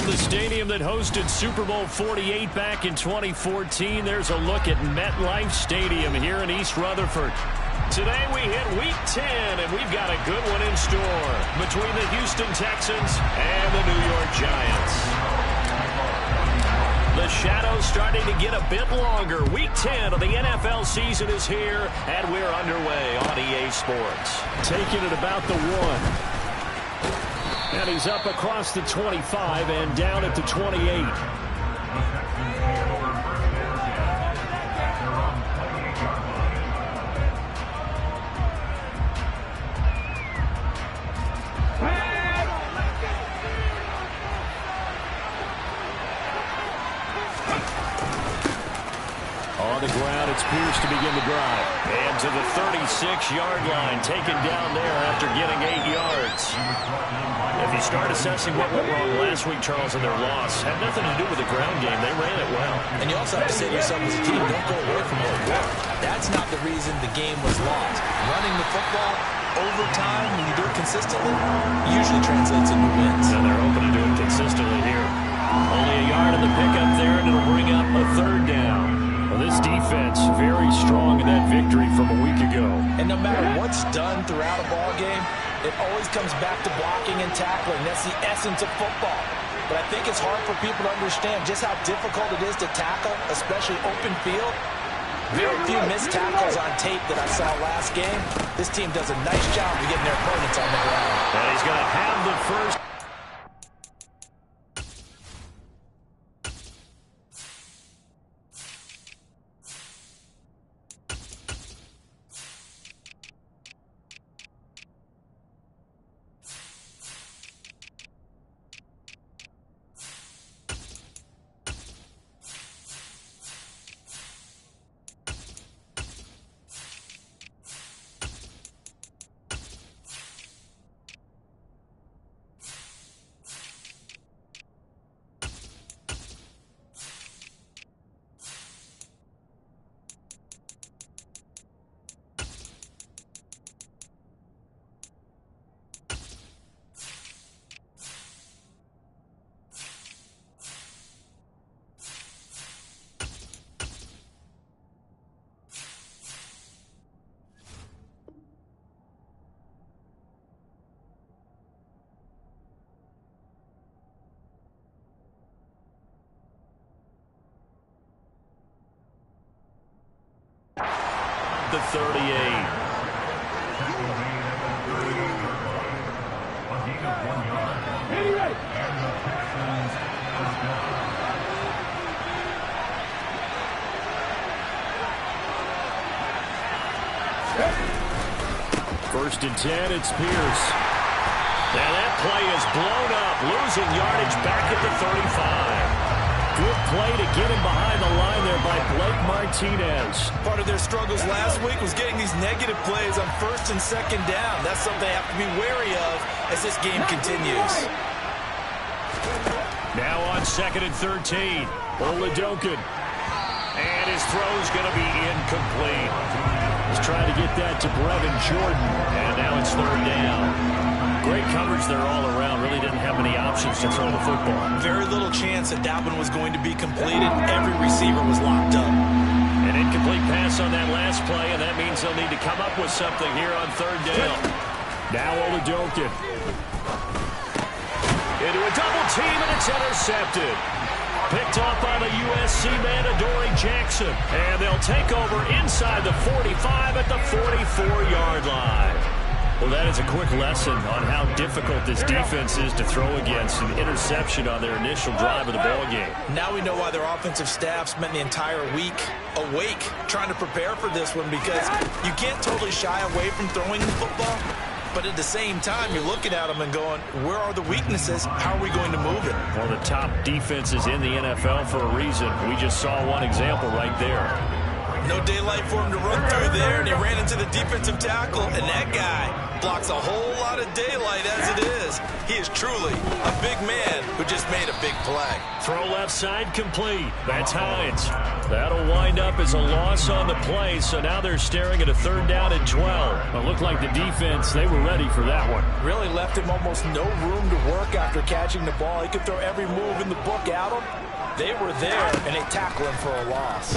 the stadium that hosted Super Bowl 48 back in 2014. There's a look at MetLife Stadium here in East Rutherford. Today we hit Week 10, and we've got a good one in store between the Houston Texans and the New York Giants. The shadow's starting to get a bit longer. Week 10 of the NFL season is here, and we're underway on EA Sports. Taking it about the 1. And he's up across the 25 and down at the 28. On the ground, it's Pierce to begin the drive. And to the 36-yard line, taken down there after getting 8 yards. If you start assessing what went wrong last week, Charles, in their loss, had nothing to do with the ground game. They ran it well. And you also have to say to yourself as a team, don't go away from what worked. That's not the reason the game was lost. Running the football over time, when you do it consistently, usually translates into wins. And they're hoping to do it consistently here. Only a yard in the pickup there, and it'll bring up a 3rd down. Well, this defense very strong in that victory from a week ago. And no matter what's done throughout a ball game, it always comes back to blocking and tackling. That's the essence of football. But I think it's hard for people to understand just how difficult it is to tackle, especially open field. Very few missed tackles on tape that I saw last game. This team does a nice job of getting their opponents on the ground. And he's going to have the first. The 38. First and 10, it's Pierce. Now that play is blown up, losing yardage back at the 35. Good play to get him behind the line there by Blake Martinez. Part of their struggles last week was getting these negative plays on 1st and 2nd down. That's something they have to be wary of as this game continues. Now on 2nd and 13, Oladokin. And his throw's going to be incomplete. He's trying to get that to Brevin Jordan, and now it's 3rd down. Great coverage there all around. Really didn't have many options to throw the football. Very little chance that one was going to be completed. Every receiver was locked up. An incomplete pass on that last play, and that means they'll need to come up with something here on 3rd down. Now Oladokin. Into a double team, and it's intercepted. Picked off by the USC man, Adoree Jackson. And they'll take over inside the 45 at the 44-yard line. Well, that is a quick lesson on how difficult this defense is to throw against. An interception on their initial drive of the ball game. Now we know why their offensive staff spent the entire week awake trying to prepare for this one, because you can't totally shy away from throwing the football. But at the same time, you're looking at them and going, where are the weaknesses? How are we going to move it? One of the top defenses in the NFL for a reason. We just saw one example right there. No daylight for him to run through there, and he ran into the defensive tackle, and that guy blocks a whole lot of daylight as it is. He is truly a big man who just made a big play. Throw left side complete. That's Hines. That'll wind up as a loss on the play, so now they're staring at a 3rd down and 12. It looked like the defense, they were ready for that one. Really left him almost no room to work after catching the ball. He could throw every move in the book at him. They were there, and they tackled him for a loss.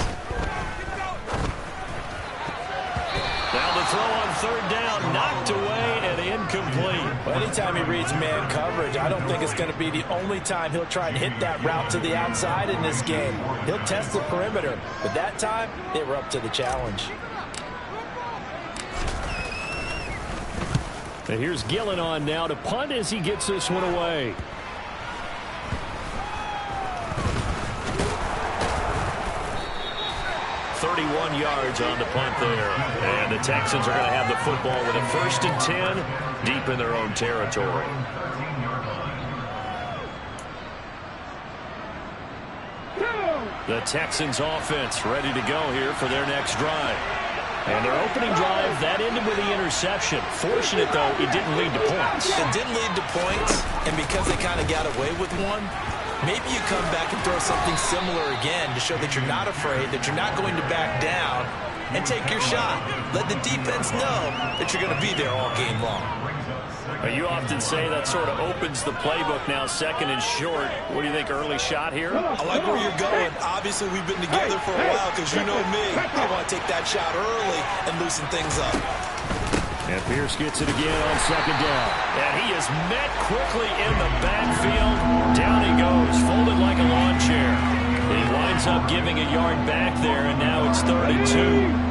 Now the throw on 3rd down, knocked away and incomplete. Well, anytime he reads man coverage, I don't think it's going to be the only time he'll try and hit that route to the outside in this game. He'll test the perimeter, but that time, they were up to the challenge. And here's Gillen on now to punt as he gets this one away. Yards on the punt there. And the Texans are going to have the football with a 1st and 10 deep in their own territory. The Texans offense ready to go here for their next drive. And their opening drive, that ended with the interception. Fortunate, though, it didn't lead to points. It didn't lead to points, and because they kind of got away with one, maybe you come back and throw something similar again to show that you're not afraid, that you're not going to back down, and take your shot. Let the defense know that you're going to be there all game long. You often say that sort of opens the playbook now, 2nd and short. What do you think, early shot here? I like where you're going. Obviously, we've been together for a while because you know me. I want to take that shot early and loosen things up. And Pierce gets it again on 2nd down. And he is met quickly in the backfield. Down he goes, folded like a lawn chair. He winds up giving a yard back there, and now it's 3rd and 2.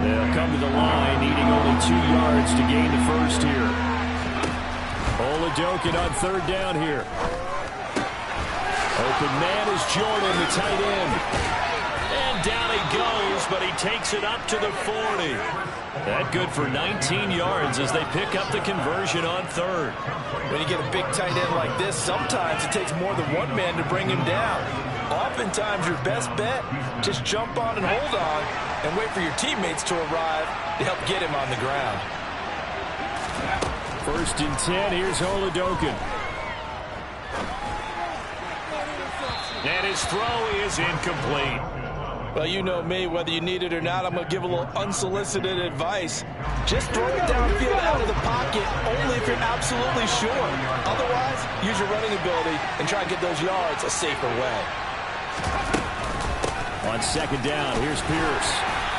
They'll come to the line, needing only 2 yards to gain the first here. Oladokin on 3rd down here. Open man is Jordan, the tight end. And down he goes, but he takes it up to the 40. That good for 19 yards as they pick up the conversion on 3rd. When you get a big tight end like this, sometimes it takes more than one man to bring him down. Oftentimes, your best bet, just jump on and hold on and wait for your teammates to arrive to help get him on the ground. 1st and 10, here's Oladokin. And his throw is incomplete. Well, you know me, whether you need it or not, I'm going to give a little unsolicited advice. Just throw it downfield out of the pocket only if you're absolutely sure. Otherwise, use your running ability and try and get those yards a safer way. On 2nd down, here's Pierce.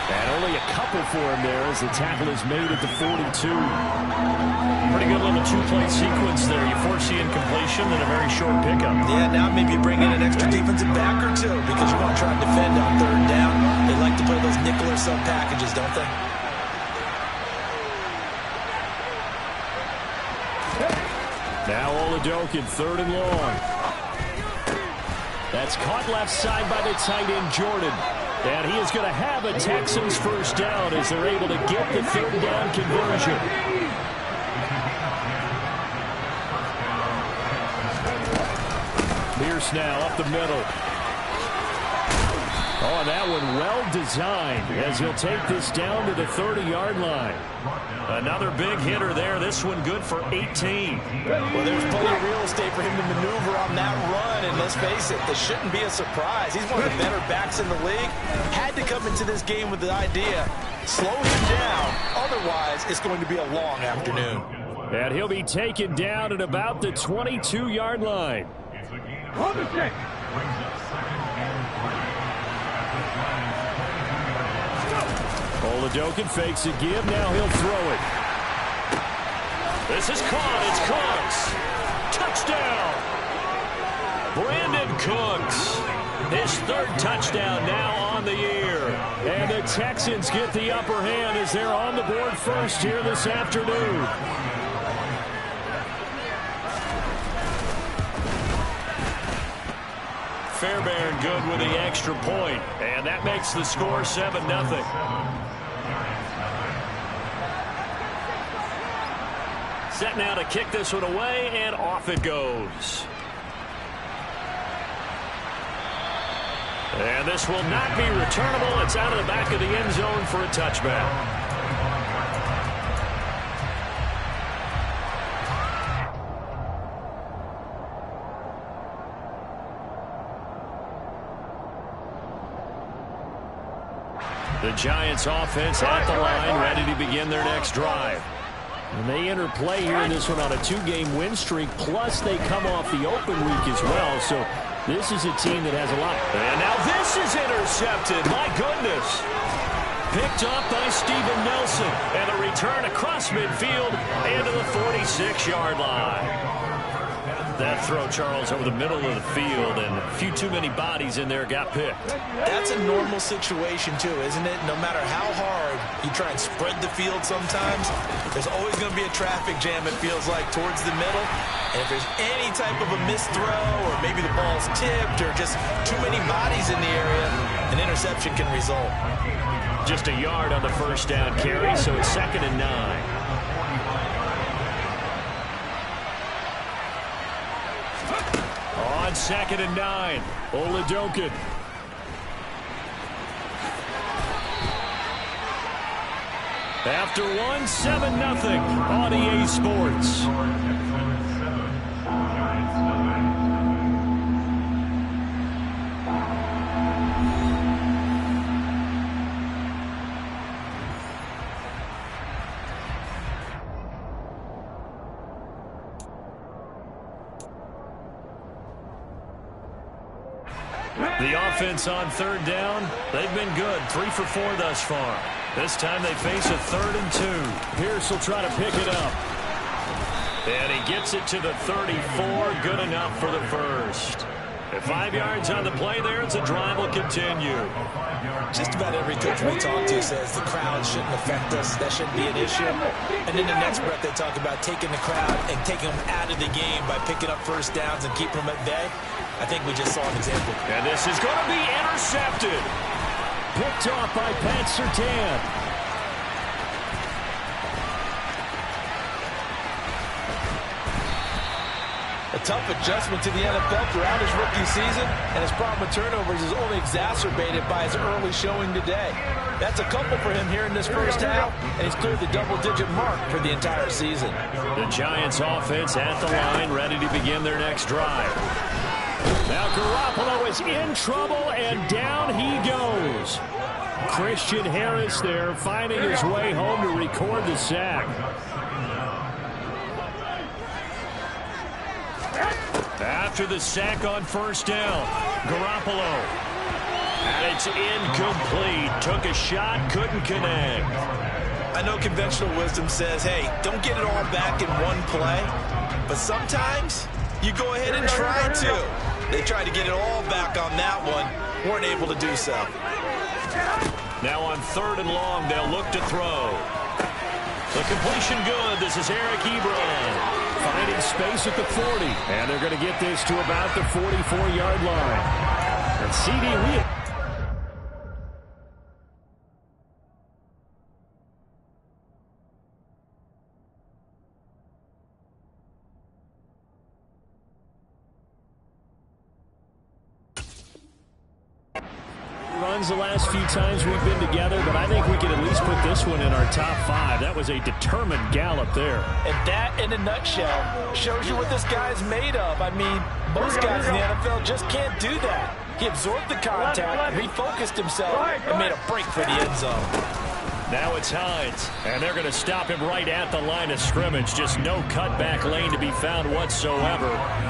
And only a couple for him there as the tackle is made at the 42. Pretty good little 2-play sequence there. You foresee incompletion and a very short pickup. Yeah, now maybe bring in an extra defensive back or two because you want to try and defend on 3rd down. They like to play those nickel or sub packages, don't they? Now Oladokin, 3rd and long. That's caught left side by the tight end, Jordan. And he is going to have a Texans 1st down as they're able to get the 3rd down conversion. Pierce now up the middle. Oh, and that one well designed as he'll take this down to the 30-yard line. Another big hitter there. This one good for 18. Well, there's plenty of real estate for him to maneuver on that run, and let's face it, this shouldn't be a surprise. He's one of the better backs in the league. Had to come into this game with the idea, slow him down. Otherwise, it's going to be a long afternoon. And he'll be taken down at about the 22-yard line. Oladokin fakes a give. Now he'll throw it. This is caught. It's Cooks. Touchdown. Brandon Cooks. His 3rd touchdown now on the year. And the Texans get the upper hand as they're on the board first here this afternoon. Fairbairn good with the extra point. And that makes the score 7-0. Set now to kick this one away, and off it goes. And this will not be returnable. It's out of the back of the end zone for a touchback. The Giants offense at the line, ready to begin their next drive. And they enter play here in this one on a 2-game win streak, plus they come off the open week as well. So this is a team that has a lot. And now this is intercepted. My goodness. Picked up by Steven Nelson. And a return across midfield into the 46-yard line. That throw, Charles, over the middle of the field, and a few too many bodies in there got picked. That's a normal situation, too, isn't it? No matter how hard you try and spread the field sometimes, there's always going to be a traffic jam, it feels like, towards the middle. And if there's any type of a missed throw, or maybe the ball's tipped, or just too many bodies in the area, an interception can result. Just a yard on the first down carry, so it's 2nd and 9. On 2nd and 9, Oladokun. After one, 7-0 on EA Sports. The offense on 3rd down, they've been good. 3 for 4 thus far. This time they face a 3rd and 2. Pierce will try to pick it up. And he gets it to the 34. Good enough for the first. At 5 yards on the play there, it's a drive will continue. Just about every coach we talk to says the crowd shouldn't affect us. That shouldn't be an issue. And in the next breath, they talk about taking the crowd and taking them out of the game by picking up first downs and keeping them at bay. I think we just saw an example. And this is going to be intercepted. Picked off by Pat Surtain. A tough adjustment to the NFL throughout his rookie season, and his problem with turnovers is only exacerbated by his early showing today. That's a couple for him here in this first half, and he's cleared the double-digit mark for the entire season. The Giants offense at the line, ready to begin their next drive. Now Garoppolo is in trouble, and down he goes. Christian Harris there, finding his way home to record the sack. After the sack on first down, Garoppolo. And it's incomplete. Took a shot, couldn't connect. I know conventional wisdom says, hey, don't get it all back in one play. But sometimes you go ahead and try to. They tried to get it all back on that one. Weren't able to do so. Now on 3rd and long, they'll look to throw. The completion good. This is Eric Ebron. Finding space at the 40. And they're going to get this to about the 44-yard line. And C.D. Lee. Runs the last few times we've been together, but I think we can at least put this one in our top 5. That was a determined gallop there. And that, in a nutshell, shows you what this guy's made of. I mean, most guys in the NFL just can't do that. He absorbed the contact, refocused himself, and made a break for the end zone. Now it's Hines, and they're going to stop him right at the line of scrimmage. Just no cutback lane to be found whatsoever.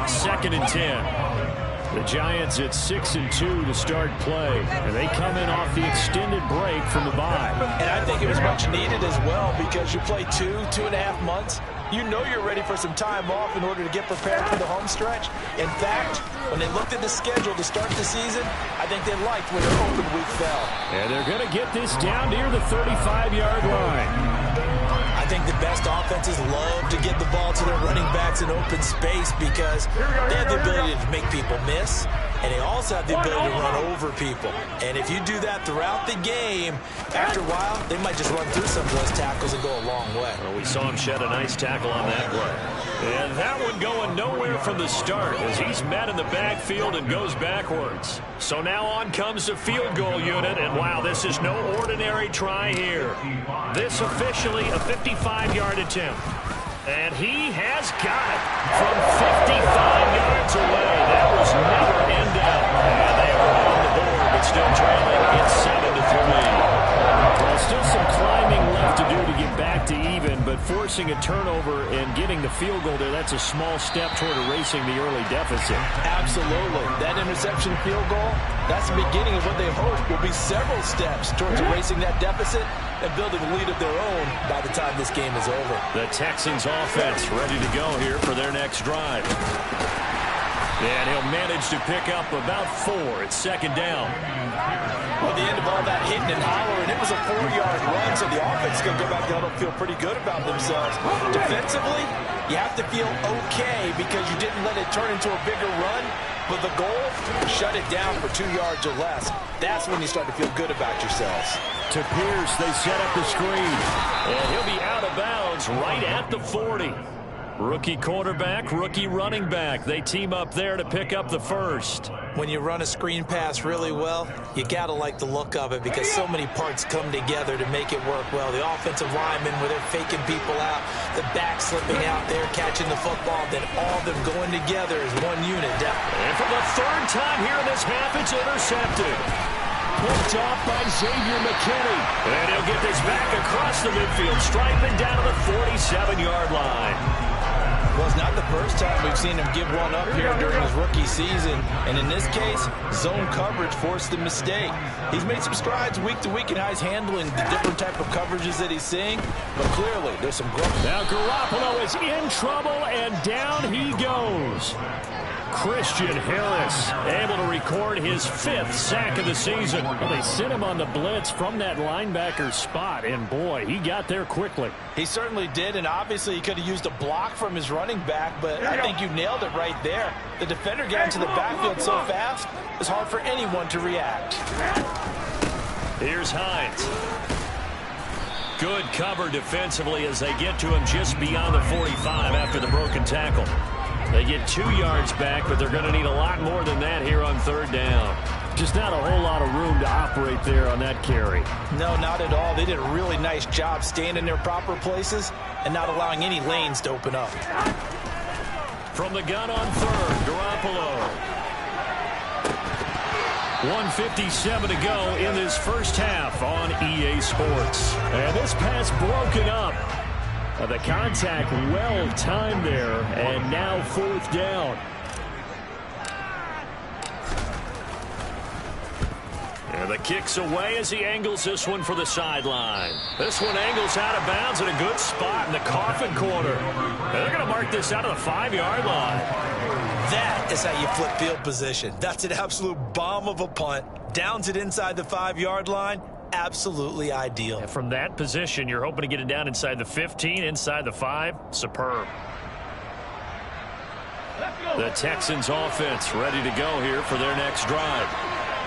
2nd and 10. The Giants at 6-2 to start play, and they come in off the extended break from the bye. And I think it was much needed as well, because you play 2.5 months. You know you're ready for some time off in order to get prepared for the home stretch. In fact, when they looked at the schedule to start the season, I think they liked when their open week fell. And they're going to get this down near the 35-yard line. I think the best offenses love to get the ball to their running backs in open space because they have the ability to make people miss, and they also have the ability to run over people. And if you do that throughout the game, after a while, they might just run through some of those tackles and go a long way. Well, we saw him shed a nice tackle on that play. And that one going nowhere from the start as he's met in the backfield and goes backwards. So now on comes the field goal unit, and wow, this is no ordinary try here. This officially a 55-yard attempt. And he has got it from 55 yards away. That was never in doubt. And they are on the board, but still trailing. It's 7-3. Well, still some climbing left to do to get back to even, but forcing a turnover and getting the field goal there, that's a small step toward erasing the early deficit. Absolutely. That interception field goal, that's the beginning of what they hope will be several steps towards erasing that deficit and building a lead of their own by the time this game is over. The Texans offense ready to go here for their next drive. And he'll manage to pick up about 4. It's second down. Well, the end of all that hitting and hollering, it was a 4-yard run, so the offense is going to go back down and feel pretty good about themselves. Defensively, you have to feel okay because you didn't let it turn into a bigger run, but the goal, shut it down for 2 yards or less. That's when you start to feel good about yourselves. To Pierce, they set up the screen. And he'll be out of bounds right at the 40. Rookie quarterback, rookie running back. They team up there to pick up the first. When you run a screen pass really well, you got to like the look of it because so many parts come together to make it work well. The offensive linemen, where they're faking people out, the back slipping out there, catching the football, then all of them going together as one unit. And for the third time here in this half, it's intercepted. Picked off by Xavier McKinney. And he'll get this back across the midfield, striping down to the 47-yard line. Well, it's not the first time we've seen him give one up here during his rookie season. And in this case, zone coverage forced the mistake. He's made some strides week to week in how he's handling the different type of coverages that he's seeing. But clearly, there's some growth. Now Garoppolo is in trouble, and down he goes. Christian Harris able to record his 5th sack of the season. Well, they sent him on the blitz from that linebacker spot, and boy, he got there quickly. He certainly did, and obviously he could have used a block from his running back, but I think you nailed it right there. The defender got into the backfield so fast, it's hard for anyone to react. Here's Hines. Good cover defensively as they get to him just beyond the 45 after the broken tackle. They get 2 yards back, but they're going to need a lot more than that here on third down. Just not a whole lot of room to operate there on that carry. No, not at all. They did a really nice job staying in their proper places and not allowing any lanes to open up. From the gun on third, Garoppolo. 1:57 to go in this first half on EA Sports. And this pass broken up. The contact well timed there, and now 4th down. And the kick's away as he angles this one for the sideline. This one angles out of bounds in a good spot in the coffin corner. And they're going to mark this out of the 5-yard line. That is how you flip field position. That's an absolute bomb of a punt. Downs it inside the 5-yard line. Absolutely ideal. And from that position, you're hoping to get it down inside the 15, inside the 5. Superb. The Texans offense ready to go here for their next drive.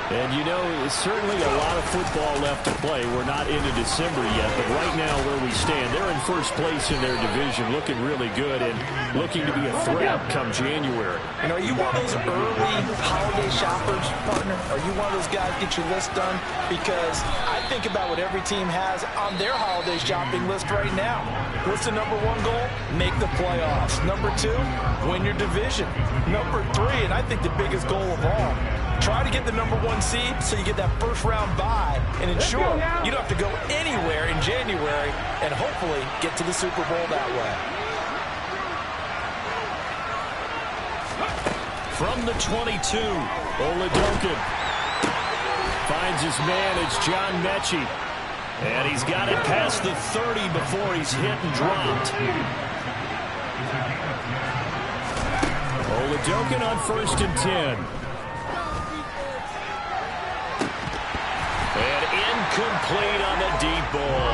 And, you know, certainly a lot of football left to play. We're not into December yet, but right now where we stand, they're in first place in their division, looking really good and looking to be a threat come January. And are you one of those early holiday shoppers, partner? Are you one of those guys get your list done? Because I think about what every team has on their holiday shopping list right now. What's the number 1 goal? Make the playoffs. Number 2, win your division. Number 3, and I think the biggest goal of all, try to get the number 1 seed so you get that first round bye and ensure you don't have to go anywhere in January and hopefully get to the Super Bowl that way. From the 22, Oladokin finds his man. It's John Mechie. And he's got it past the 30 before he's hit and dropped. Oladokin on 1st and 10. And incomplete on the deep ball.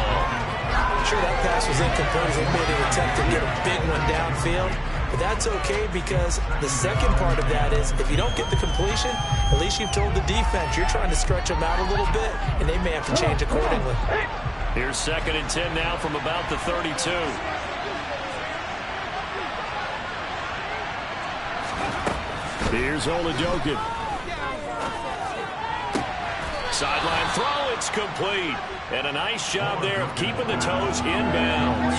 I'm sure that pass was incomplete. They made an attempt to get a big one downfield. But that's okay, because the second part of that is if you don't get the completion, at least you've told the defense you're trying to stretch them out a little bit, and they may have to change accordingly. Here's 2nd and 10 now from about the 32. Here's Oladokin. Sideline throw, it's complete. And a nice job there of keeping the toes inbounds.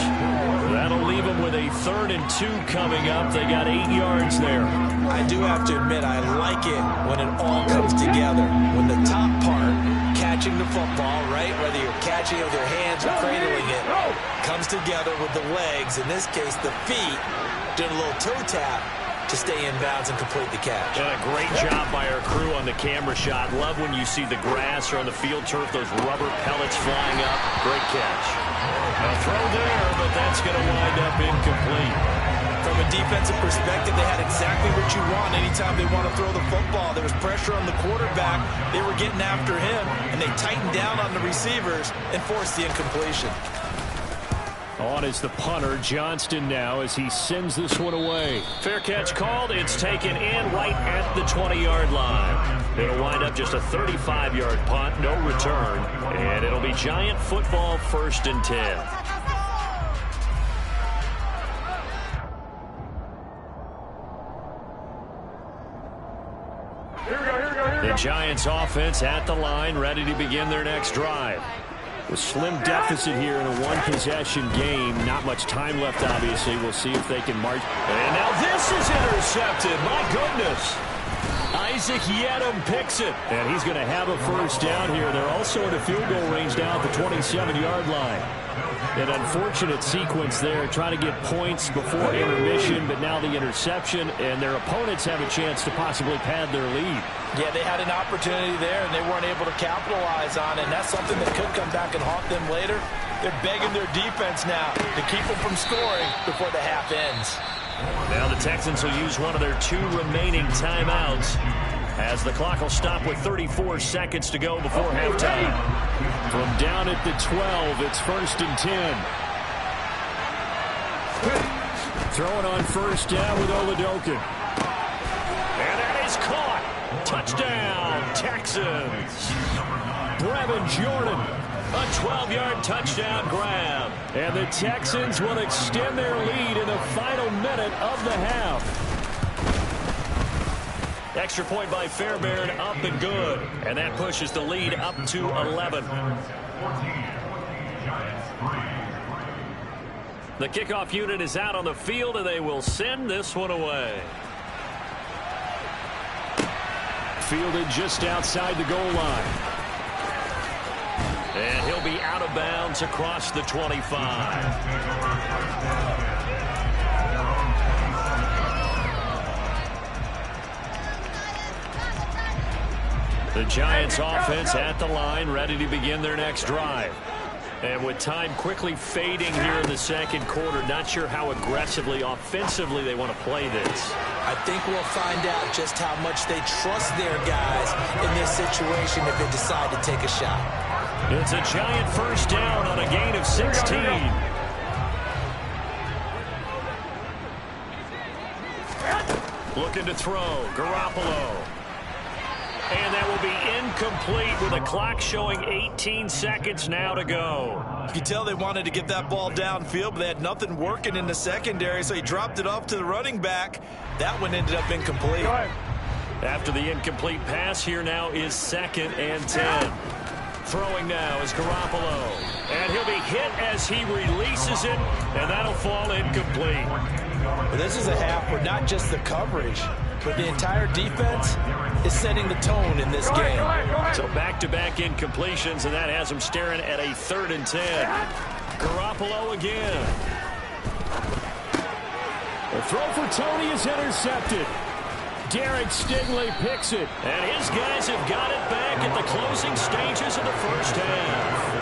That'll leave them with a 3rd and 2 coming up. They got 8 yards there. I do have to admit, I like it when it all comes together. When the top part, catching the football, right, whether you're catching it with your hands or cradling it, comes together with the legs, in this case the feet, doing a little toe tap to stay in bounds and complete the catch. And a great job by our crew on the camera shot. Love when you see the grass or on the field turf, those rubber pellets flying up. Great catch. A throw there, but that's going to wind up incomplete. From a defensive perspective, they had exactly what you want anytime they want to throw the football. There was pressure on the quarterback. They were getting after him, and they tightened down on the receivers and forced the incompletion. On is the punter, Johnston, now, as he sends this one away. Fair catch called. It's taken in right at the 20-yard line. It'll wind up just a 35-yard punt, no return. And it'll be Giant football, 1st and 10. The Giants offense at the line, ready to begin their next drive. A slim deficit here in a one-possession game. Not much time left, obviously. We'll see if they can march. And now this is intercepted. My goodness. Isaac Yedem picks it. And he's going to have a 1st down here. They're also in a field goal range now at the 27-yard line. An unfortunate sequence there, trying to get points before intermission, but now the interception, and their opponents have a chance to possibly pad their lead. Yeah, they had an opportunity there, and they weren't able to capitalize on it, and that's something that could come back and haunt them later. They're begging their defense now to keep them from scoring before the half ends. Now the Texans will use one of their 2 remaining timeouts, as the clock will stop with 34 seconds to go before halftime. From down at the 12, it's 1st and 10. Throwing on 1st down with Oladokin. And that is caught. Touchdown, Texans. Brevin Jordan. A 12-yard touchdown grab. And the Texans will extend their lead in the final minute of the half. Extra point by Fairbairn, up and good. And that pushes the lead up to 11. The kickoff unit is out on the field, and they will send this one away. Fielded just outside the goal line. And he'll be out of bounds across the 25. The Giants offense at the line, ready to begin their next drive. And with time quickly fading here in the 2nd quarter, not sure how aggressively, offensively they want to play this. I think we'll find out just how much they trust their guys in this situation if they decide to take a shot. It's a Giant 1st down on a gain of 16. Looking to throw, Garoppolo. And that will be incomplete with the clock showing 18 seconds now to go. You can tell they wanted to get that ball downfield, but they had nothing working in the secondary, so he dropped it off to the running back. That one ended up incomplete. After the incomplete pass, here now is 2nd and 10. Throwing now is Garoppolo. And he'll be hit as he releases it, and that'll fall incomplete. Well, this is a half where not just the coverage, but the entire defense is setting the tone in this game. So back-to-back incompletions, and that has them staring at a 3rd and 10. Garoppolo again. The throw for Tony is intercepted. Derek Stingley picks it. And his guys have got it back at the closing stages of the 1st half.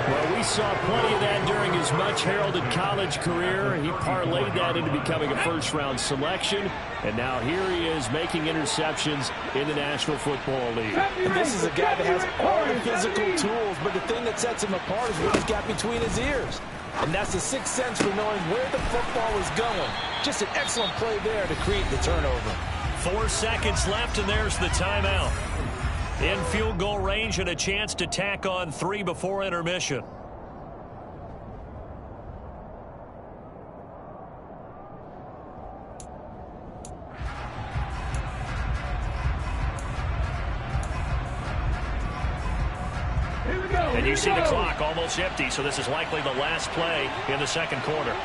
Well, we saw plenty of that during his much-heralded college career. He parlayed that into becoming a first-round selection. And now here he is making interceptions in the National Football League. And this is a guy that has all the physical tools, but the thing that sets him apart is what he's got between his ears. And that's the sixth sense for knowing where the football is going. Just an excellent play there to create the turnover. 4 seconds left, and there's the timeout. In field goal range and a chance to tack on 3 before intermission. And you see the clock almost empty, so this is likely the last play in the second quarter.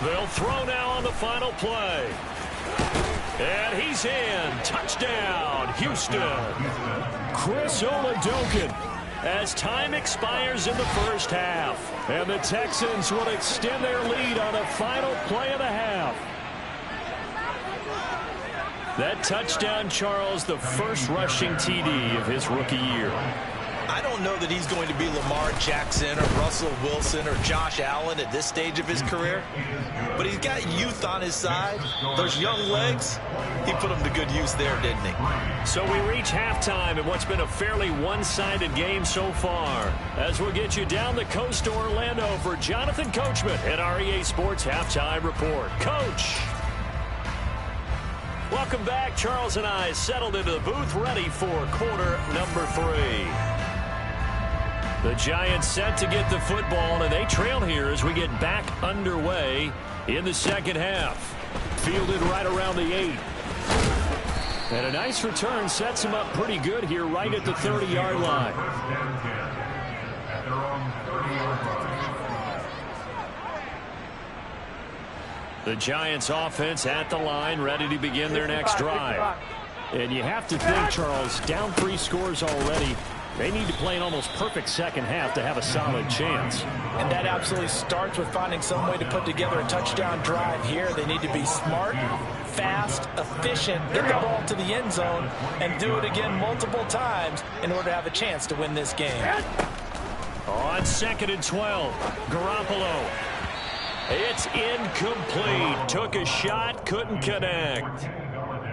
They'll throw now on the final play. And he's in. Touchdown, Houston. Chris Oladokun as time expires in the first half. And the Texans will extend their lead on a final play of the half. That touchdown, Charles, the first rushing TD of his rookie year. I don't know that he's going to be Lamar Jackson or Russell Wilson or Josh Allen at this stage of his career, but he's got youth on his side. Those young legs, he put them to good use there, didn't he? So we reach halftime in what's been a fairly one-sided game so far. As we'll get you down the coast to Orlando for Jonathan Coachman at our EA Sports Halftime Report. Coach! Welcome back. Charles and I settled into the booth ready for quarter number 3. The Giants set to get the football, and they trail here as we get back underway in the second half. Fielded right around the 8. And a nice return sets him up pretty good here right at the 30-yard line. The Giants offense at the line, ready to begin their next drive. And you have to think, Charles, down 3 scores already. They need to play an almost perfect second half to have a solid chance. And that absolutely starts with finding some way to put together a touchdown drive here. They need to be smart, fast, efficient, get the ball to the end zone, and do it again multiple times in order to have a chance to win this game. On 2nd and 12, Garoppolo. It's incomplete. Took a shot, couldn't connect.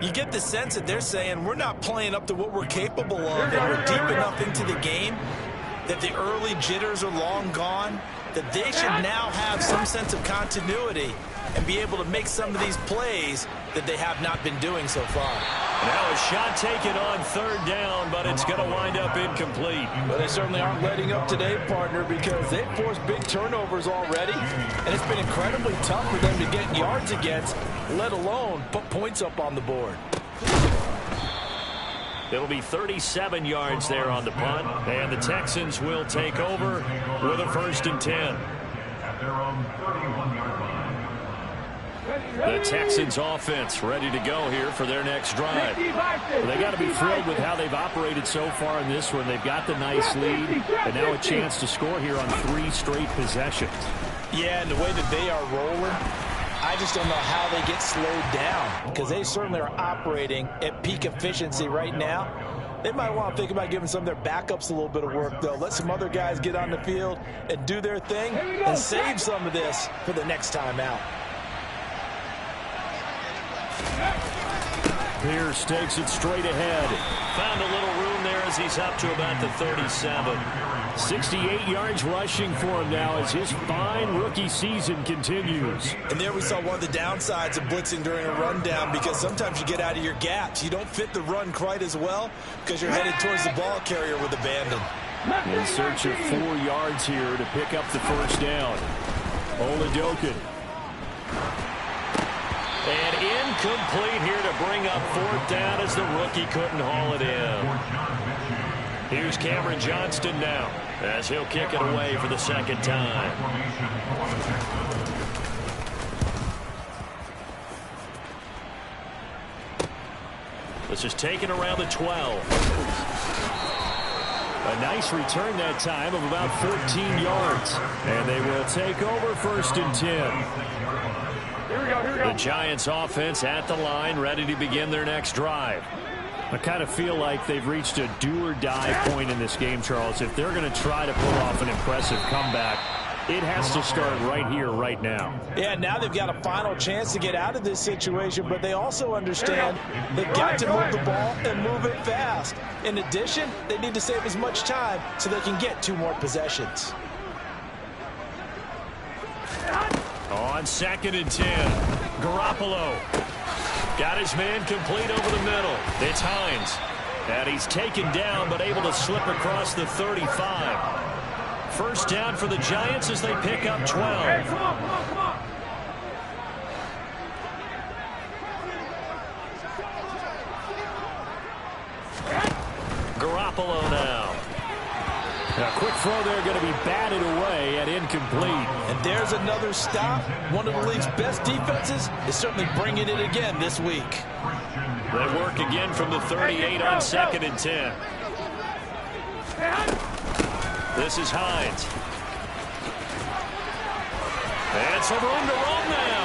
You get the sense that they're saying we're not playing up to what we're capable of, and we're deep enough into the game that the early jitters are long gone, that they should now have some sense of continuity and be able to make some of these plays that they have not been doing so far. Now a shot taken on 3rd down, but it's going to wind up incomplete. But they certainly aren't letting up today, partner, because they've forced big turnovers already, and it's been incredibly tough for them to get yards against, let alone put points up on the board. It'll be 37 yards there on the punt, and the Texans will take over with a 1st and 10. The Texans offense ready to go here for their next drive. Well, they got to be thrilled with how they've operated so far in this one. They've got the nice lead, and now a chance to score here on 3 straight possessions. Yeah, and the way that they are rolling, I just don't know how they get slowed down, because they certainly are operating at peak efficiency right now. They might want to think about giving some of their backups a little bit of work, though. Let some other guys get on the field and do their thing and save some of this for the next time out. Pierce takes it straight ahead. Found a little room there as he's up to about the 37. 68 yards rushing for him now as his fine rookie season continues. And there we saw one of the downsides of blitzing during a rundown, because sometimes you get out of your gaps. You don't fit the run quite as well because you're headed towards the ball carrier with abandon. In search of 4 yards here to pick up the 1st down. Oladokun. And incomplete here to bring up 4th down as the rookie couldn't haul it in. Here's Cameron Johnston now as he'll kick it away for the 2nd time. This is taken around the 12. A nice return that time of about 14 yards. And they will take over 1st and 10. The Giants offense at the line, ready to begin their next drive. I kind of feel like they've reached a do-or-die point in this game, Charles. If they're going to try to pull off an impressive comeback, it has to start right here, right now. Yeah, now they've got a final chance to get out of this situation, but they also understand they've got to move the ball and move it fast. In addition, they need to save as much time so they can get 2 more possessions. On 2nd and 10, Garoppolo got his man complete over the middle. It's Hines. And he's taken down but able to slip across the 35. First down for the Giants as they pick up 12. Hey, come on. Garoppolo now. A quick throw there going to be batted away and incomplete. And there's another stop. One of the league's best defenses is certainly bringing it again this week. They work again from the 38 on 2nd and 10. This is Hines. And some room to roam now.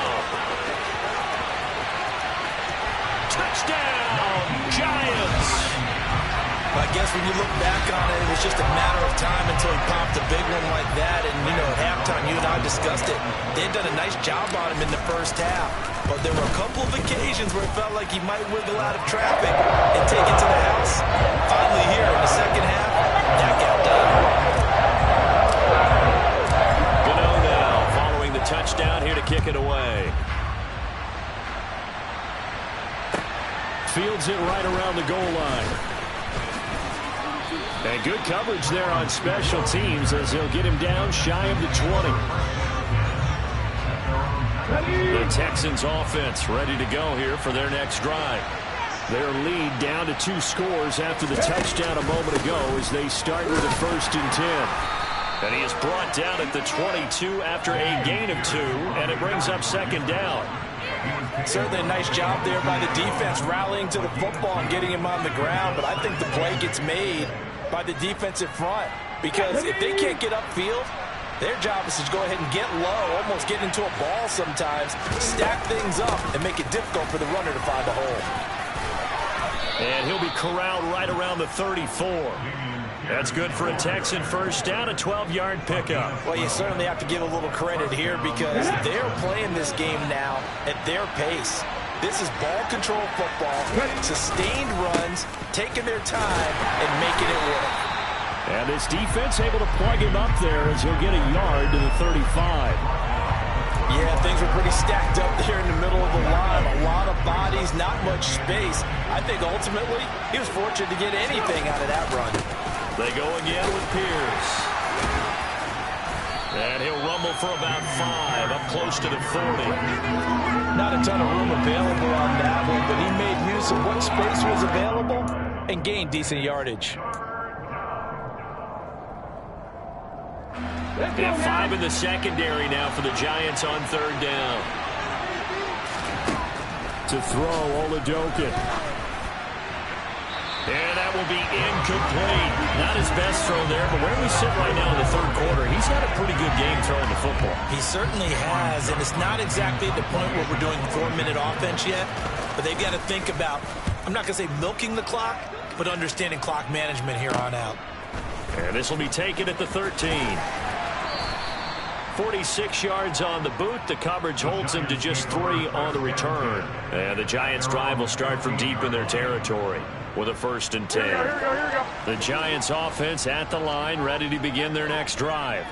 Touchdown, Giants. I guess when you look back on it, it was just a matter of time until he popped a big one like that. And, you know, at halftime, you and I discussed it. They had done a nice job on him in the first half. But there were a couple of occasions where it felt like he might wiggle out of traffic and take it to the house. Finally here in the second half, that got done. Gano now following the touchdown here to kick it away. Fields it right around the goal line. And good coverage there on special teams as he'll get him down shy of the 20. The Texans offense ready to go here for their next drive. Their lead down to 2 scores after the touchdown a moment ago as they start with a 1st and 10. And he is brought down at the 22 after a gain of 2, and it brings up 2nd down. Certainly a nice job there by the defense rallying to the football and getting him on the ground. But I think the play gets made by the defensive front, because if they can't get upfield, their job is to go ahead and get low, almost get into a ball sometimes, stack things up, and make it difficult for the runner to find a hole. And he'll be corralled right around the 34. That's good for a Texan first down, a 12-yard pickup. Well, you certainly have to give a little credit here because they're playing this game now at their pace. This is ball control football, sustained runs, taking their time, and making it work. And this defense able to plug him up there as he'll get a yard to the 35. Yeah, things were pretty stacked up there in the middle of the line. A lot of bodies, not much space. I think ultimately he was fortunate to get anything out of that run. They go again with Pierce. And he'll rumble for about 5, up close to the 40. Not a ton of room available on that one, but he made use of what space was available and gained decent yardage. And 5 in the secondary now for the Giants on 3rd down. To throw, Oladokin. And that will be incomplete. Not his best throw there, but where we sit right now in the 3rd quarter, he's had a pretty good game throwing the football. He certainly has, and it's not exactly at the point where we're doing 4-minute offense yet, but they've got to think about, I'm not going to say milking the clock, but understanding clock management here on out. And this will be taken at the 13. 46 yards on the boot. The coverage holds him to just 3 on the return. And the Giants' drive will start from deep in their territory with a 1st and 10. Here we go. The Giants' offense at the line, ready to begin their next drive.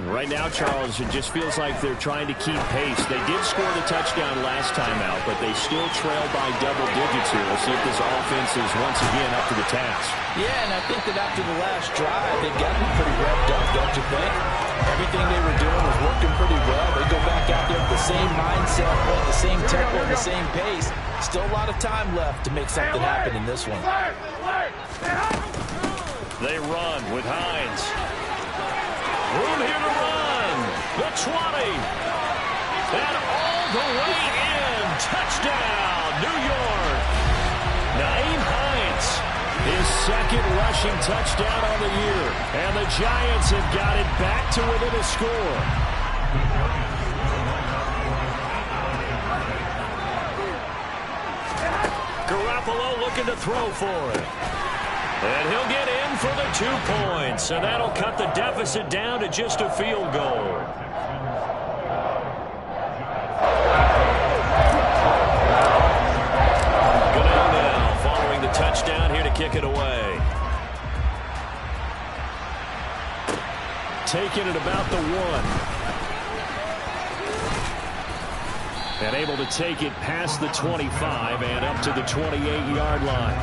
Right now, Charles, it just feels like they're trying to keep pace. They did score the touchdown last time out, but they still trail by double digits here. We'll see if this offense is once again up to the task. Yeah, and I think that after the last drive, they've got to be pretty revved up, don't you think? Everything they were doing was working pretty well. They go back out there with the same mindset, the same tempo, and the same pace. Still a lot of time left to make something happen in this one. They run with Hines. Room here to run. The 20. And all the way in. Touchdown, New York. Nyheim Hines. His 2nd rushing touchdown on the year. And the Giants have got it back to within a score. Garoppolo looking to throw for it. And he'll get in for the 2 points. And that'll cut the deficit down to just a field goal. Goodell now following the touchdown here to kick it away. Taken at about the 1. And able to take it past the 25 and up to the 28-yard line.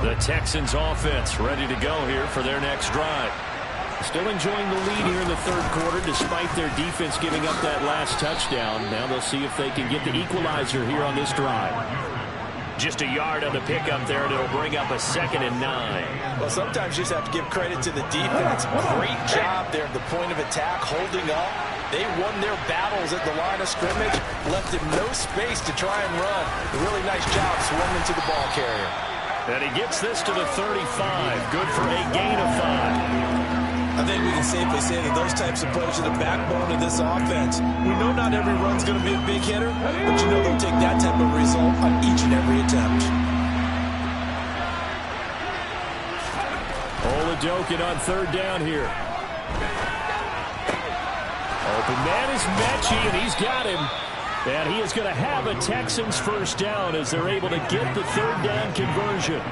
The Texans offense ready to go here for their next drive. Still enjoying the lead here in the third quarter despite their defense giving up that last touchdown. Now they'll see if they can get the equalizer here on this drive. Just a yard on the pickup there, and it'll bring up a 2nd and 9. Well, sometimes you just have to give credit to the defense. Great job there at the point of attack, holding up. They won their battles at the line of scrimmage, left him no space to try and run. A really nice job swarming to the ball carrier. And he gets this to the 35. Good for a gain of 5. I think we can safely say that those types of plays are the backbone of this offense. We know not every run's going to be a big hitter, but you know they'll take that type of result on each and every attempt. Oladokin on 3rd down here. Open man is Mechie, and he's got him. And he is going to have a Texans first down as they're able to get the 3rd down conversion.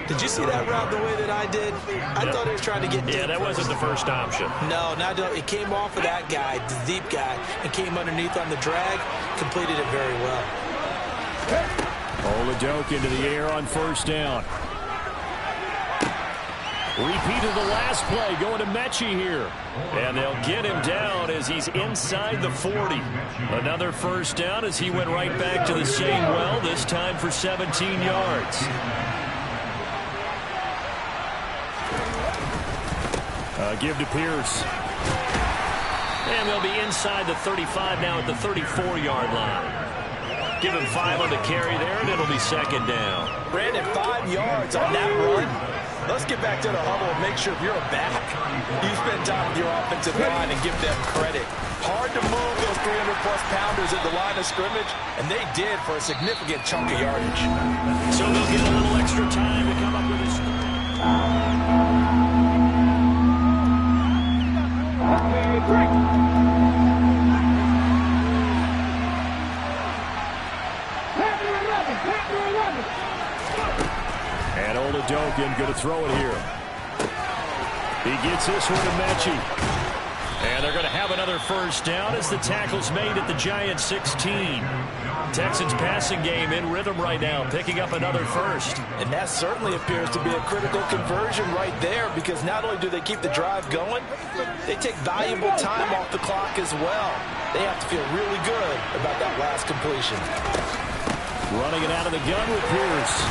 Did you see that route the way that I did? I thought he was trying to get deep. Yeah, that wasn't the first option. No, it came off of that guy, the deep guy, and came underneath on the drag. Completed it very well. Oladokin to the air on 1st down. Repeat of the last play going to Mechie here. And they'll get him down as he's inside the 40. Another first down as he went right back to the same well, this time for 17 yards. Give to Pierce. And they'll be inside the 35 now at the 34-yard line. Give him 5 on the carry there, and it'll be 2nd down. Brandon, 5 yards on that run. Let's get back to the huddle and make sure if you're a back, you spend time with your offensive line and give them credit. Hard to move those 300-plus pounders at the line of scrimmage, and they did for a significant chunk of yardage. So they'll get a little extra time to come up with this. And Oladokin going to throw it here. He gets this one to Mechie. And they're going to have another first down as the tackle's made at the Giants 16. Texans passing game in rhythm right now, picking up another first. And that certainly appears to be a critical conversion right there, because not only do they keep the drive going, they take valuable time off the clock as well. They have to feel really good about that last completion. Running it out of the gun with Pierce.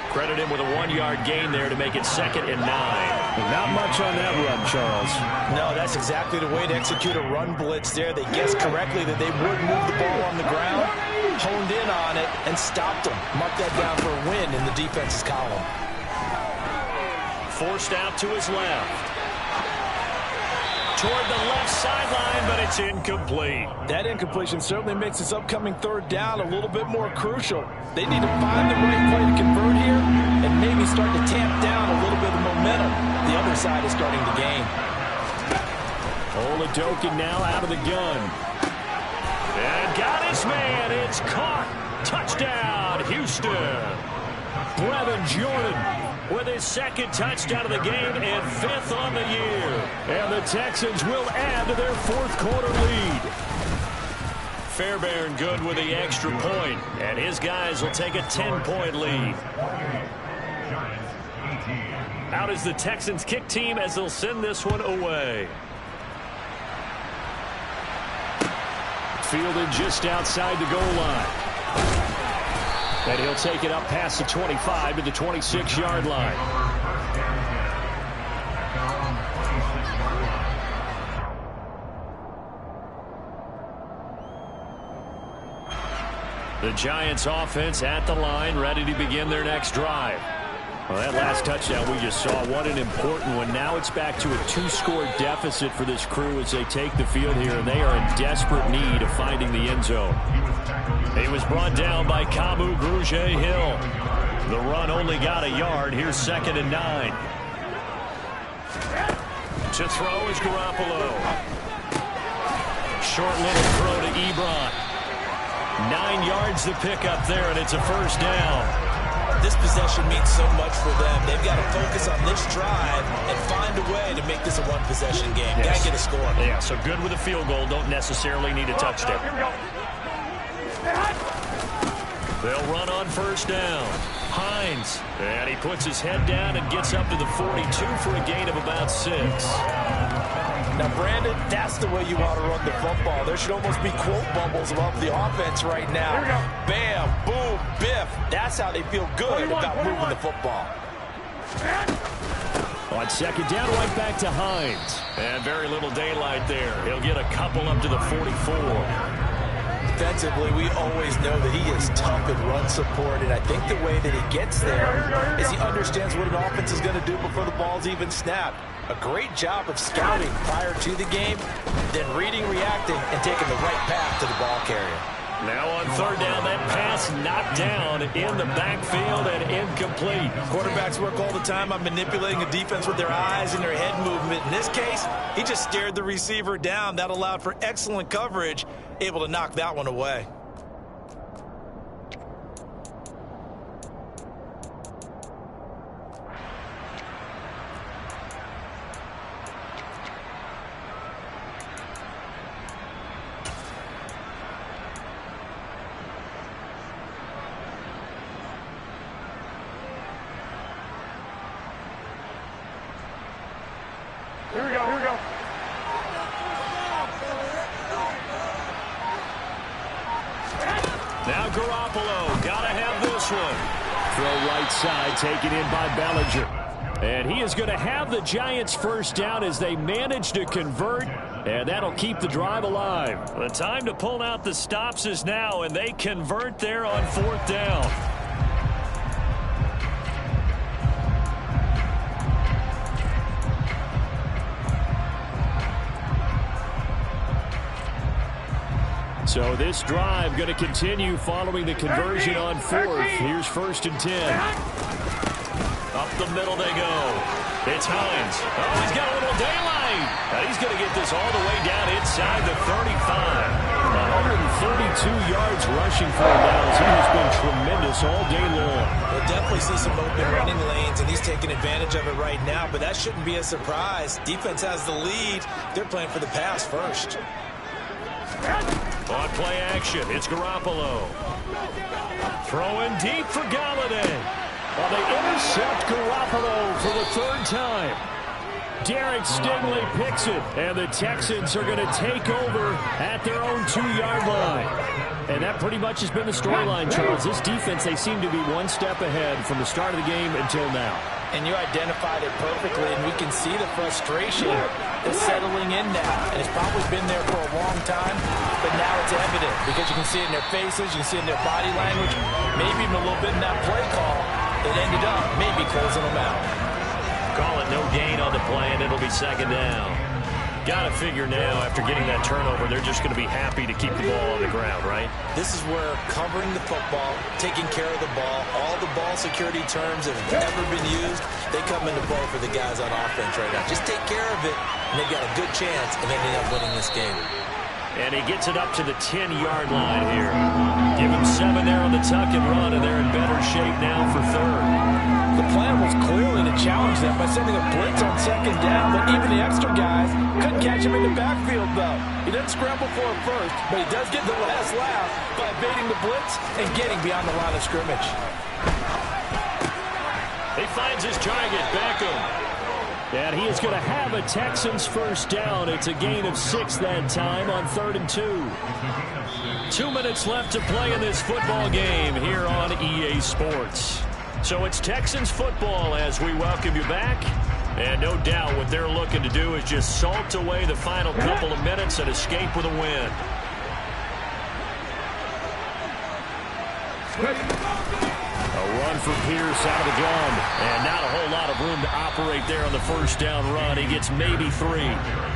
Credit him with a 1-yard gain there to make it 2nd and 9. Not much on that run, Charles. No, that's exactly the way to execute a run blitz there. They guessed correctly that they would move the ball on the ground, honed in on it, and stopped them. Mark that down for a win in the defense's column. Forced out to his left. Toward the left sideline, but it's incomplete. That incompletion certainly makes this upcoming 3rd down a little bit more crucial. They need to find the right play to convert here and maybe start to tamp down a little bit of momentum. The other side is starting to gain. Oladokin now out of the gun. And got his man. It's caught. Touchdown, Houston. Brevin Jordan with his 2nd touchdown of the game and 5th on the year. And the Texans will add to their 4th quarter lead. Fairbairn good with the extra point, and his guys will take a 10-point lead. Out is the Texans kick team as they'll send this one away. Fielded just outside the goal line. And he'll take it up past the 25 to the 26-yard line. The Giants offense at the line, ready to begin their next drive. Well, that last touchdown we just saw, what an important one. Now it's back to a 2-score deficit for this crew as they take the field here, and they are in desperate need of finding the end zone. He was brought down by Kamu Grugier-Hill. The run only got a yard. Here's 2nd and 9. To throw is Garoppolo. Short little throw to Ebron. 9 yards to pick up there, and it's a first down. This possession means so much for them. They've got to focus on this drive and find a way to make this a one-possession game. Yes. Got to get a score. Yeah, so good with a field goal. Don't necessarily need a touchdown. They'll run on first down. Hines. And he puts his head down and gets up to the 42 for a gain of about 6. Now, Brandon, that's the way you want to run the football. There should almost be quote bubbles above the offense right now. Bam, boom, biff. That's how they feel good about moving the football. On second down, right back to Hines. And very little daylight there. He'll get a couple up to the 44. Defensively, we always know that he is tough in run support, and I think the way that he gets there is he understands what an offense is going to do before the ball's even snapped. A great job of scouting prior to the game, then reading, reacting, and taking the right path to the ball carrier. Now on third down, that pass knocked down in the backfield and incomplete. Quarterbacks work all the time on manipulating a defense with their eyes and their head movement. In this case, he just stared the receiver down. That allowed for excellent coverage, able to knock that one away. Here we go. Now Garoppolo, gotta have this one. Throw right side, taken in by Bellinger. And he is going to have the Giants first down as they manage to convert, and that'll keep the drive alive. The time to pull out the stops is now, and they convert there on fourth down. So this drive going to continue following the conversion on fourth. Here's 1st and 10. Up the middle they go. It's Hines. Oh, he's got a little daylight. And he's going to get this all the way down inside the 35. 132 yards rushing for him now. He has been tremendous all day long. We'll definitely see some open running lanes, and he's taking advantage of it right now, but that shouldn't be a surprise. Defense has the lead. They're playing for the pass first. On play action, it's Garoppolo. Throwing deep for Galladay. Well, they intercept Garoppolo for the 3rd time. Derek Stingley picks it, and the Texans are going to take over at their own 2-yard line. And that pretty much has been the storyline, Charles. This defense, they seem to be one step ahead from the start of the game until now. And you identified it perfectly, and we can see the frustration is settling in now. And it's probably been there for a long time, but now it's evident because you can see it in their faces, you can see it in their body language, maybe even a little bit in that play call that ended up maybe closing them out. Call it no gain on the play, and it'll be 2nd down. Got to figure now, after getting that turnover, they're just going to be happy to keep the ball on the ground, right? This is where covering the football, taking care of the ball, all the ball security terms that have ever been used, they come into play for the guys on offense right now. Just take care of it, and they've got a good chance of ending up winning this game. And he gets it up to the 10-yard line here. Give him 7 there on the tuck and run, and they're in better shape now for 3rd. The plan was clearly to challenge them by sending a blitz on 2nd down, but even the extra guys couldn't catch him in the backfield, though. He doesn't scramble for it first, but he does get the last laugh by evading the blitz and getting beyond the line of scrimmage. He finds his target, Beckham. And he is going to have a Texans first down. It's a gain of 6 that time on 3rd and 2. 2 minutes left to play in this football game here on EA Sports. So it's Texans football as we welcome you back. And no doubt what they're looking to do is just salt away the final couple of minutes and escape with a win. A run for Pierce out of the gun. And not a whole lot of room to operate there on the first down run. He gets maybe 3.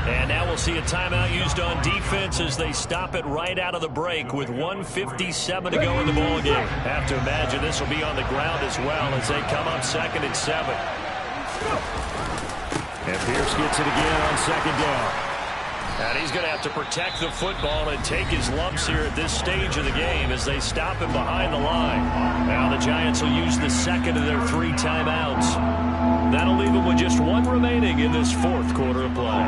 And now we'll see a timeout used on defense as they stop it right out of the break with 1:57 to go in the ballgame. Have to imagine this will be on the ground as well as they come up 2nd and 7. And Pierce gets it again on 2nd down. And he's going to have to protect the football and take his lumps here at this stage of the game as they stop him behind the line. Now the Giants will use the second of their 3 timeouts. That'll leave them with just 1 remaining in this 4th quarter of play.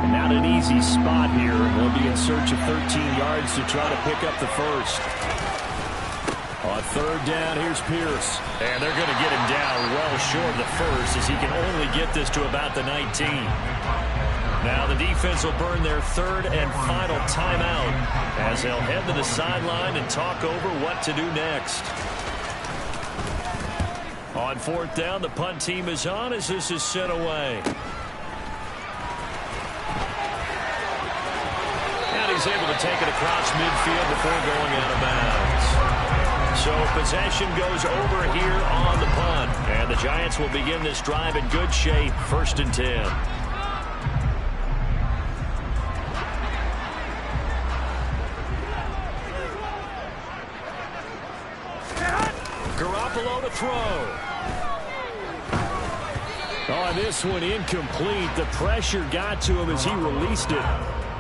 Not an easy spot here. They'll be in search of 13 yards to try to pick up the first. On 3rd down, here's Pierce. And they're going to get him down well short of the first as he can only get this to about the 19. Now the defense will burn their 3rd and final timeout as they'll head to the sideline and talk over what to do next. On 4th down, the punt team is on as this is sent away. And he's able to take it across midfield before going out of bounds. So possession goes over here on the punt. And the Giants will begin this drive in good shape, 1st and 10. Garoppolo to throw. On this one, incomplete. The pressure got to him as he released it.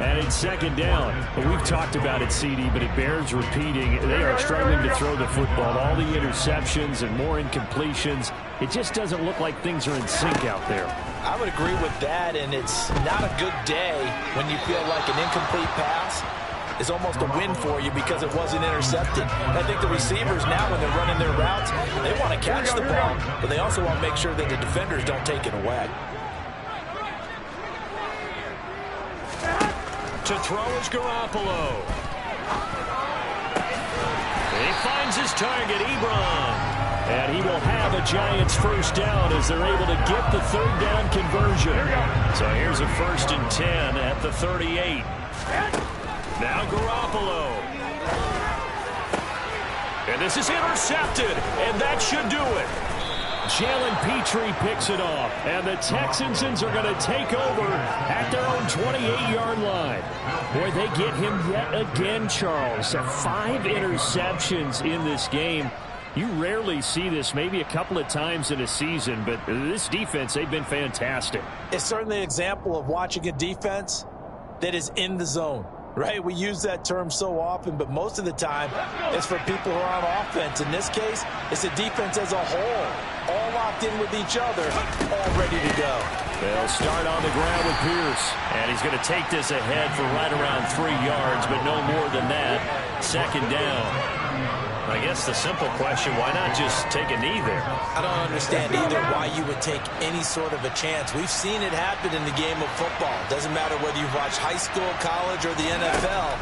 And it's 2nd down. We've talked about it, CD, but it bears repeating. They are struggling to throw the football. All the interceptions and more incompletions. It just doesn't look like things are in sync out there. I would agree with that, and it's not a good day when you feel like an incomplete pass is almost a win for you because it wasn't intercepted. I think the receivers now, when they're running their routes, they want to catch the ball, but they also want to make sure that the defenders don't take it away. To throw is Garoppolo. He finds his target, Ebron. And he will have a Giants 1st down as they're able to get the 3rd down conversion. So here's a 1st and 10 at the 38. Now Garoppolo. And this is intercepted, and that should do it. Jalen Petrie picks it off, and the Texans are going to take over at their own 28-yard line. Boy, they get him yet again, Charles. 5 interceptions in this game. You rarely see this, maybe a couple of times in a season, but this defense, they've been fantastic. It's certainly an example of watching a defense that is in the zone. Right, we use that term so often, but most of the time it's for people who are on offense. In this case, it's the defense as a whole, all locked in with each other, all ready to go. They'll start on the ground with Pierce. And he's going to take this ahead for right around 3 yards, but no more than that. 2nd down. I guess the simple question, why not just take a knee there? I don't understand either why you would take any sort of a chance. We've seen it happen in the game of football. Doesn't matter whether you've watched high school, college, or the NFL.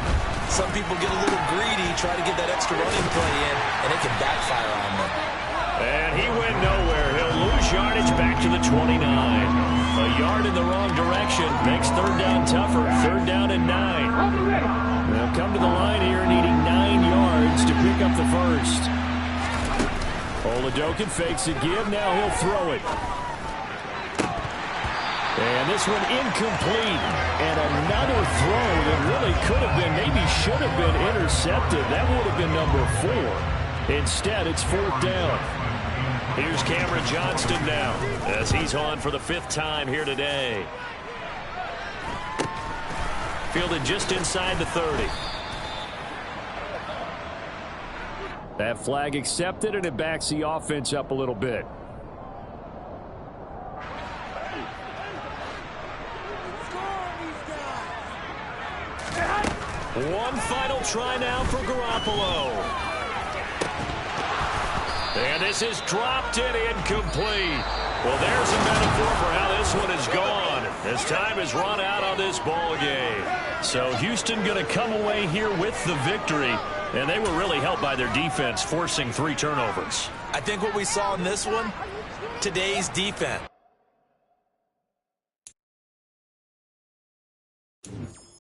Some people get a little greedy, try to get that extra running play in, and it can backfire on them. And he went nowhere. He'll lose yardage back to the 29. A yard in the wrong direction makes 3rd down tougher. 3rd down and 9. They'll come to the line here needing 9 yards to pick up the first. Oladokin fakes a give. Now he'll throw it. And this one incomplete. And another throw that really could have been, maybe should have been intercepted. That would have been number 4. Instead, it's 4th down. Here's Cameron Johnston now as he's on for the 5th time here today. Fielded just inside the 30. That flag accepted, and it backs the offense up a little bit. One final try now for Garoppolo. And this is dropped and incomplete. Well, there's a metaphor for how this one is gone as time has run out on this ball game. So Houston going to come away here with the victory, and they were really helped by their defense forcing 3 turnovers. I think what we saw in this one, today's defense.